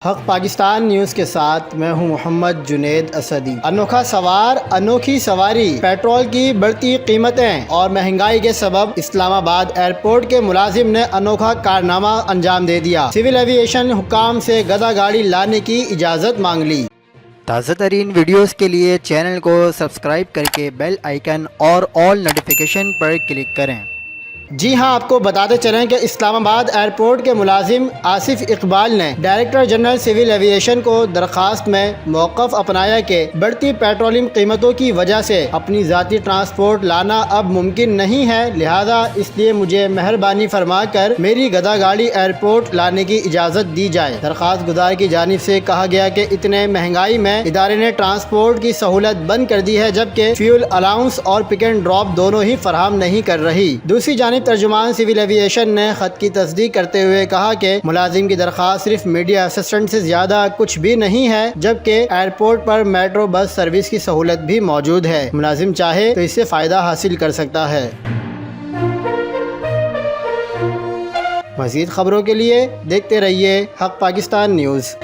حق پاکستان نیوز کے ساتھ میں ہوں محمد جنید اسدی۔ انوکھا سوار انوکھی سواری، پیٹرول کی بڑھتی قیمتیں اور مہنگائی کے سبب اسلام آباد ایئرپورٹ کے ملازم نے انوکھا کارنامہ انجام دے دیا۔ سول ایویشن حکام سے گدا گاڑی لانے کی اجازت مانگ لی۔ تازہ ترین ویڈیوز کے لیے چینل کو سبسکرائب کر کے بیل آئیکن اور آل نوٹیفیکیشن پر کلک کریں۔ جی ہاں، آپ کو بتاتے چلیں کہ اسلام آباد ایئرپورٹ کے ملازم آصف اقبال نے ڈائریکٹر جنرل سول ایویشن کو درخواست میں موقف اپنایا کہ بڑھتی پیٹرولیم قیمتوں کی وجہ سے اپنی ذاتی ٹرانسپورٹ لانا اب ممکن نہیں ہے، لہذا اس لیے مجھے مہربانی فرما کر میری گدا گاڑی ایئرپورٹ لانے کی اجازت دی جائے۔ درخواست گزار کی جانب سے کہا گیا کہ اتنے مہنگائی میں ادارے نے ٹرانسپورٹ کی سہولت بند کر دی ہے، جبکہ فیول الاؤنس اور پک اینڈ ڈراپ دونوں ہی فراہم نہیں کر رہی۔ دوسری جانب ترجمان سول ایویشن نے خط کی تصدیق کرتے ہوئے کہا کہ ملازم کی درخواست صرف میڈیا اسسٹنٹ سے زیادہ کچھ بھی نہیں ہے، جبکہ ایئرپورٹ پر میٹرو بس سروس کی سہولت بھی موجود ہے، ملازم چاہے تو اس سے فائدہ حاصل کر سکتا ہے۔ مزید خبروں کے لیے دیکھتے رہیے حق پاکستان نیوز۔